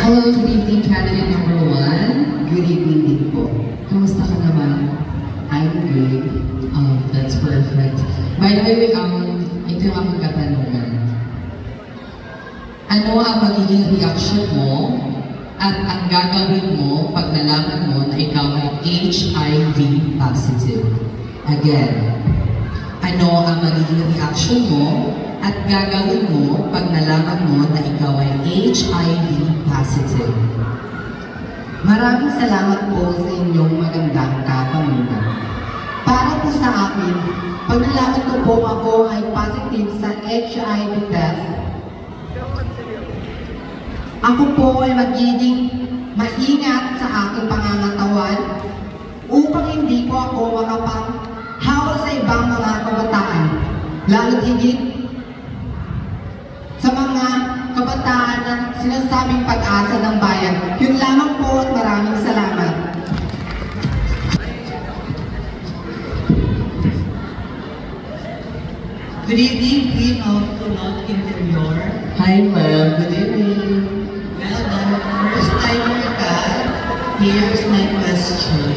Hello, good evening, candidate number one. Good evening din po. Kamusta ka naman? I'm good. That's perfect. By the way, ito yung aking katanungan. Ano ang magiging reaction mo at ang gagawin mo pag nalaman mo na ikaw ay HIV positive? Again, ano ang magiging reaction mo at gagawin mo pag nalaman mo na ikaw ay HIV positive? Maraming salamat po sa inyong magandang katanungan. Para po sa akin, pag nalaman ko po ako ay positive sa HIV test, ako po ay magiging maingat sa aking pangangatawan upang hindi po ako makapang-hawal sa ibang mga kabataan, lalo't higit sa mga kabataan na sinasabing pag-asa ng bayan. Yun lamang po at maraming salamat. Good evening, Queen of Kulot Interior. Hi ma'am, good evening. Well done, first timer ka. Here's my question.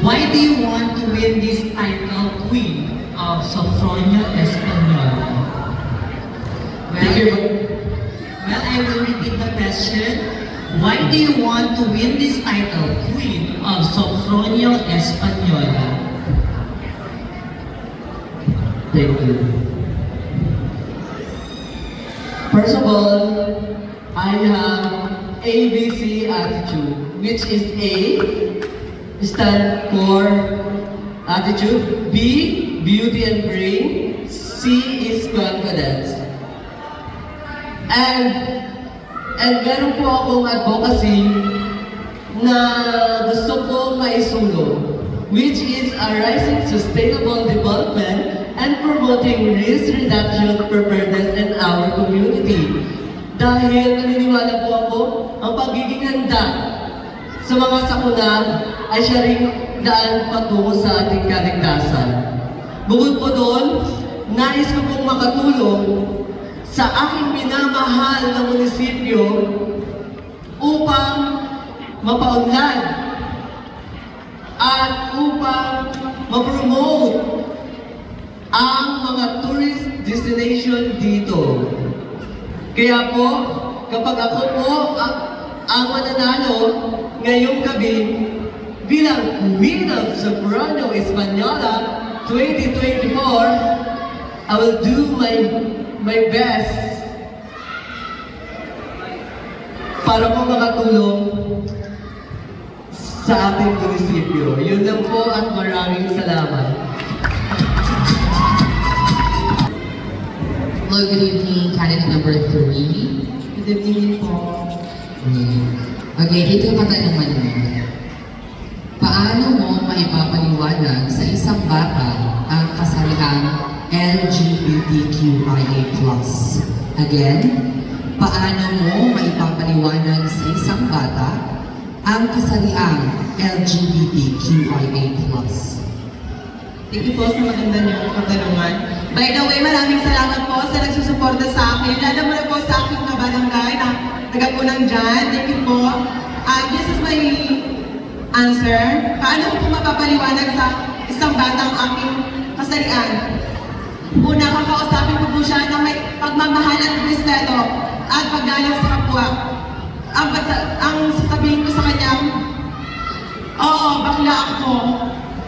Why do you want to win this title, Queen of Sofronia Española? Well, I will repeat the question. Why do you want to win this title, Queen of Sofronia Española? Thank you. First of all, I have ABC attitude, which is A, stand for attitude, B, beauty and brain, C is confidence. And meron po akong advocacy na gusto ko maisulong, which is a rising sustainable development and promoting risk reduction preparedness in our community. Dahil naniniwala po ako, ang pagiging handa sa mga sakuna ay siya ring daan patungo sa ating kaligtasan. Bukod po doon, nais ko pong makatulong sa aking minamahal na munisipyo upang mapaunlad at upang ma-promote ang mga tourist destination dito. Kaya po, kapag ako po ang mananalo ngayong gabi bilang Queen of Sofronia Española 2024, I will do my best para po makatulong sa ating munisipyo. Yun lang po at maraming salamat. Hello, good evening, candidate number three. Good evening po. Okay, ito yung katanungan mo. Paano mo maipapaliwanag sa isang bata ang kasariang LGBTQIA+? Again, paano mo maipapaliwanag sa isang bata ang kasariang LGBTQIA+? Thank you po sa maganda niyong katanungan. By the way, maraming salamat po sa nagsusuporta sa akin. Lalo mo na po sa aking kabarangay na tagapunan dyan. Thank you po. This is my answer. Paano ko po mapapaliwanag sa isang batang aking kasarian? Una, kakausapin ko po siya na may pagmamahal at respeto at paggalang sa kapwa. Ang sasabihin ko sa kanya, oo, bakla ako.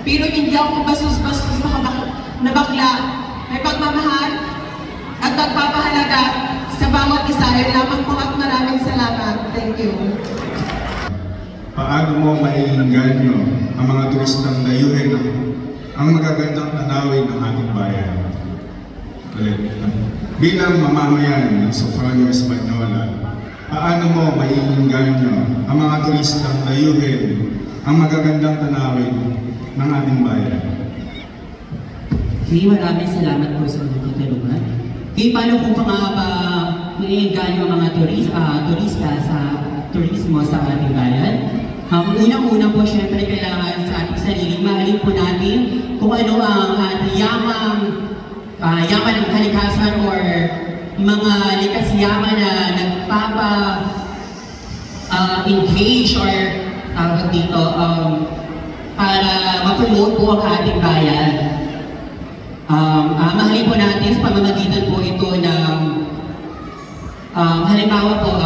Pero hindi ako basus-basus na bakla. May pagmamahal at pagpapahalaga sa bawat isa. Yun lamang po at maraming salamat. Thank you. Paano mo maiinganyo ang mga turistang dayuhin ang magagandang tanawin ng ating bayan? Bilang mamamayan ng Sofronia Española, paano mo maiinganyo ang mga turistang dayuhin ang magagandang tanawin ng ating bayan? Okay, maraming salamat po sa inyong katanungan. Okay, paano po maiinganyo ang mga turista sa turismo sa ating bayan? Unang-una po, syempre, kailangan sa ating sarili, mahalin po natin kung ano ang yaman ng kalikasan or mga likas yaman na engage or tawag dito, para ma-promote po ang ating bayan. Mahalin po natin sa pamamagitan po ito ng halimbawa po,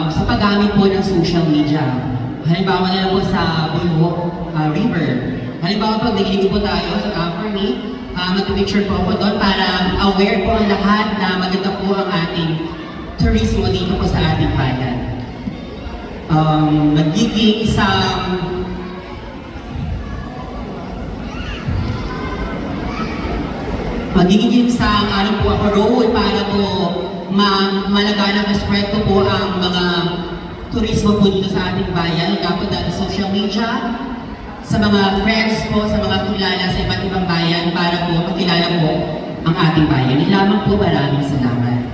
sa paggamit po ng social media. Halimbawa na lang po sa Bulwok River. Halimbawa pag nagligo po tayo for me, mag-picture po ako doon para aware po ang lahat na maganda po ang ating tourismo dito po sa ating bayan. Nagiging isang ano po ako role para po malaganang aspekto po ang mga turismo po dito sa ating bayan. Dapat dahil social media, sa mga friends po, sa mga kilala sa iba't ibang bayan para po makilala po ang ating bayan. Yun lamang po, maraming salamat.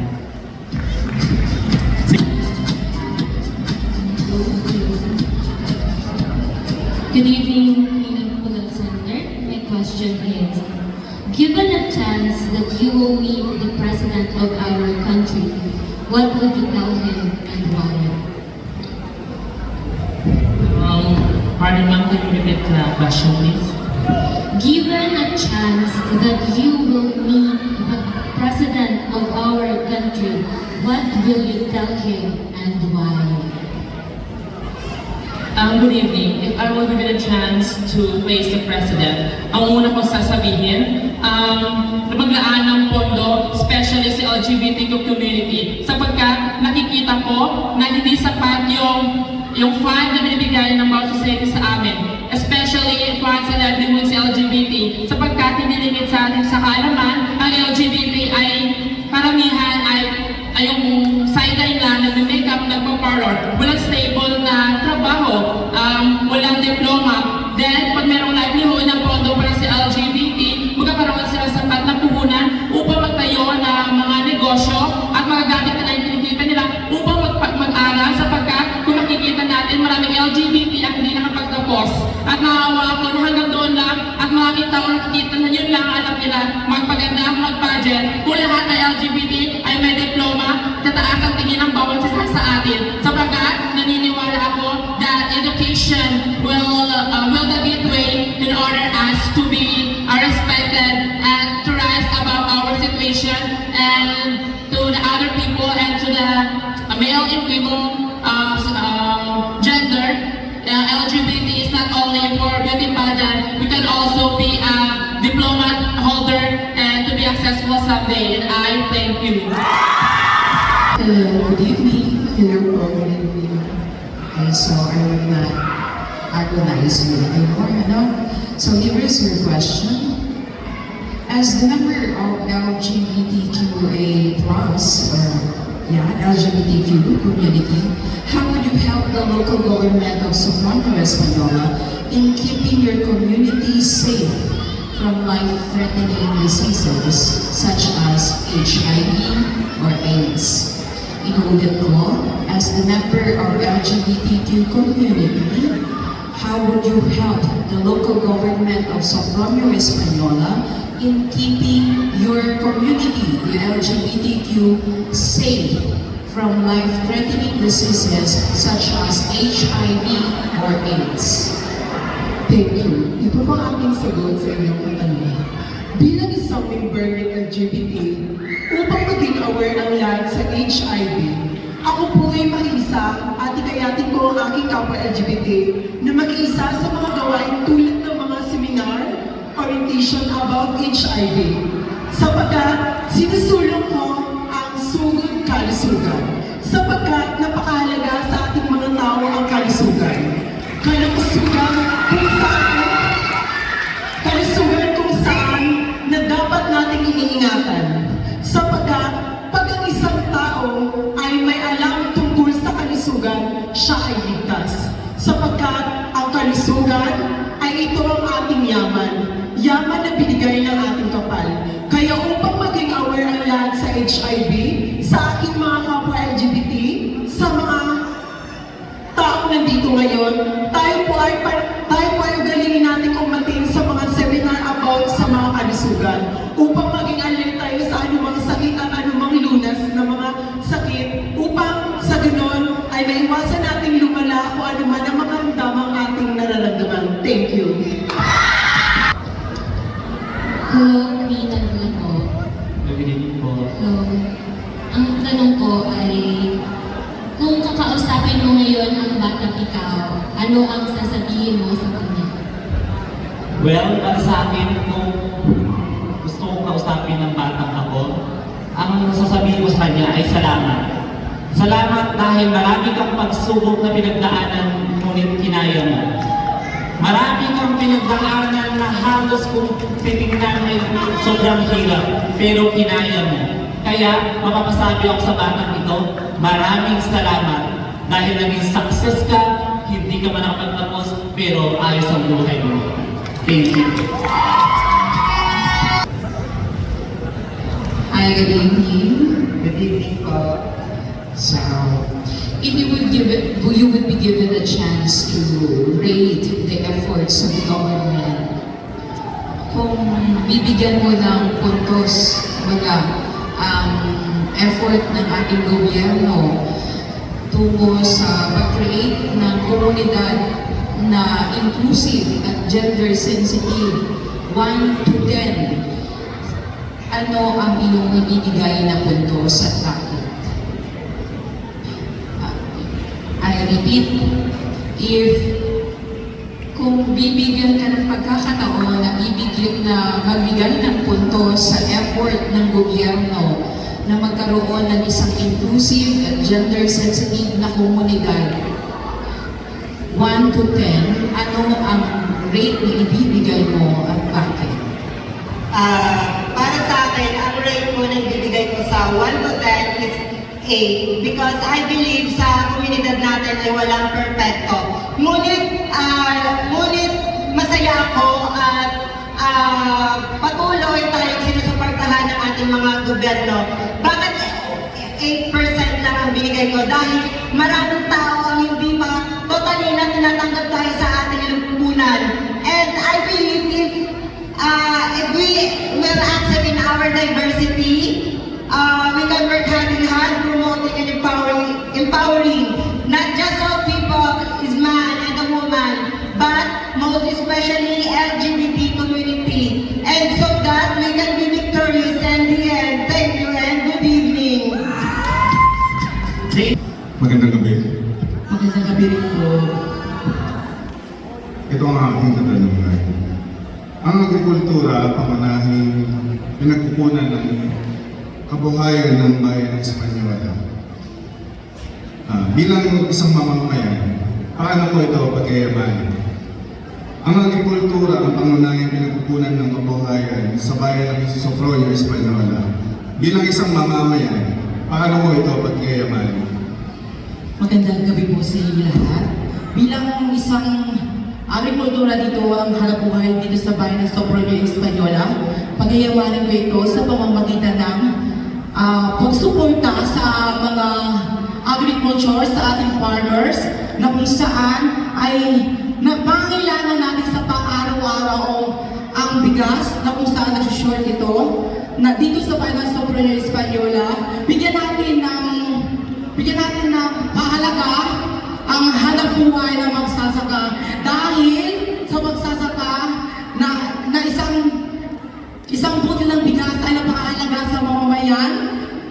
Good evening, Queen Pulang Center. My question is, given a chance that you will meet the President of our country, what would you tell him and why? Pardon ma'am, can you repeat the question please? Given a chance that you will meet the President of our country, what will you tell him and why? Good evening. If I will be given a chance to face the President, ang una ko sasabihin, maglaan ng pondo, especially sa LGBTQ community, sapagkat nakikita ko na hindi sapat yung fund na binibigay ng bawat society sa amin, especially funds na livelihood sa LGBT, sapagkat hindi limit sa ating sa kaalaman, ang LGBT ay karamihan ay yung sideline lang, nag-makeup, nagpa-parlor, walang stable na trabaho, walang diploma. Then, pag merong livelihood ng pondo para sa LGBT, magkakaroon sila sapat na puhunan upang magtayo ng mga negosyo at magagamit nila yung kinikita nila upang mag-aral, sapagkat kung makikita natin maraming LGBT ang hindi nakapagtapos. At naawa ako na hanggang doon lang at maraming tao nakikita na yun lang alam nila magpaganda, mag-budget. Kung lahat na LGBT ay may diploma, tataas ang tingin ng bawat isa sa atin. Sapagkat naniniwala ako that education will the gateway in order us to be respected and to rise above our situation and to the other people and to the male and female gender. LGBT is not only for beauty pageant, we can also be a diploma holder and to be successful someday. And I thank you. Hello, good evening. Hello po, good evening. Okay, so I will not agonize you anymore, So here is your question. As the member of LGBTQA+, LGBTQ community, how would you help the local government of Sofronio Española in keeping your community safe from life-threatening diseases such as HIV or AIDS? Inuulit ko, as the member of LGBTQ community, how would you help the local government of Sofronio Española in keeping your community, the LGBTQ, safe from life-threatening diseases such as HIV or AIDS? Thank you. Ito po ang aking sagot sa inyong katanungan. Bilang isang member ng LGBT, upang maging aware ang lahat sa HIV, ako po ay makiisa at ikayatin ko ang aking kapwa LGBT na makiisa sa mga gawain tulad ng mga seminar, orientation about HIV. Sapagkat sinusulong ko ang sugod kalusugan. Sapagkat napakahalaga sa ating mga tao ang kalusugan. Kalusugan kung saan na dapat nating iniingatan. Sapagkat pag ang isang tao ay may alam tungkol sa kalusugan, siya ay ligtas. Sapagkat ang kalusugan ay ito ang ating yaman. Yaman na binigay ng ating kapal. Kaya upang maging aware ang lahat sa HIV, sa aking mga kapwa LGBT, sa mga taong nandito ngayon, tayo po ay ugalingin natin kumatin sa mga seminar about sa mga kalusugan. kalusugan upang maging alert tayo sa anumang sakit at anumang lunas na mga sakit upang sa ganon ay maiwasan nating lumala kung anuman ang makaramdamang ating nararamdaman. Thank you. Hello, Queen and Blanco. Good evening po. Hello. Ang tanong ko ay, kung kakausapin mo ngayon ang batang ikaw, ano ang sasabihin mo sa kanya? Well, para sa akin, kung gusto kong kausapin ng batang ako, ang sasabihin ko sa kanya ay salamat. Salamat dahil marami kang pagsubok na pinagdaanan, ngunit kinaya mo. Marami kang pinagdaanan na halos kung titingnan ay sobrang hirap, pero kinaya mo. Kaya, mapapasabi ako sa batang ito, maraming salamat dahil naging success ka, hindi ka man nakapagtapos, pero ayos ang buhay mo. Thank you. Hi, good evening. Good evening po. So, if you would be given a chance to rate the efforts of the government, kung bibigyan mo ng puntos ang effort ng ating gobyerno tungo sa pag-create ng komunidad na inclusive at gender sensitive, 1 to 10, ano ang iyong ibibigay na puntos at bakit? I repeat, kung bibigyan ka ng pagkakataon na magbigay ng puntos sa effort ng gobyerno na magkaroon ng isang inclusive at gender-sensitive na komunidad, 1 to 10, ano ang rate na ibibigay mo at bakit? Para sa akin, ang rate ko na ibibigay ko sa 1 to 10 is 8 because I believe sa komunidad natin ay walang perfecto. Ngunit masaya ako at patuloy tayong sinusuportahan ng ating mga gobyerno. Bakit 8% lang ang binigay ko? Dahil maraming tao ang hindi pa totally na tinatanggap tayo sa ating lipunan. And I believe if we will accept in our diversity, we can work hand in hand, promoting and empowering not just all people, is man and a woman, but most especially LGBT community, and so that we can be victorious in the end. Thank you and good evening. Magandang gabi. Magandang gabi rin po. Ito ang aking katanungan. Ang agrikultura, pamanahing pinagkukunan ng kabuhayan ng bayan ng Espanyola. Bilang isang mamamayan, paano po ito pagkayamanin? Ang agrikultura ang pangunahing pinagkukunan ng kabuhayan sa bayan ng Sofronia, Espanyola. Bilang isang mamamayan, paano po ito pagkayamanin? Magandang gabi po sa inyo lahat. Bilang isang agrikultura dito ang hanap buhay dito sa bayan ng Sofronia, Espanyola, pagyayamanin ko ito sa pamamagitan ng pagsuporta sa mga agriculture sa ating farmers na kung saan ay napangailangan natin sa pang-araw-araw ang bigas na kung saan nag-short ito na dito sa bayan ng Sofronia, Espanyola, bigyan natin ng mahalaga ang hanap buhay ng magsasaka dahil sa magsasaka na isang butil ng bigas ay napakahalaga sa mamamayan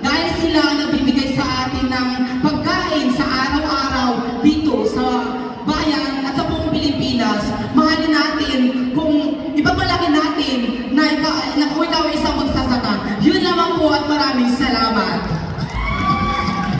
dahil sila nagbibigay sa atin ng pagkain sa araw-araw dito sa bayan at sa buong Pilipinas. Mahalin natin kung ipapalaki natin na kung ikaw ay isang magsasaka. Yun lamang po at maraming salamat.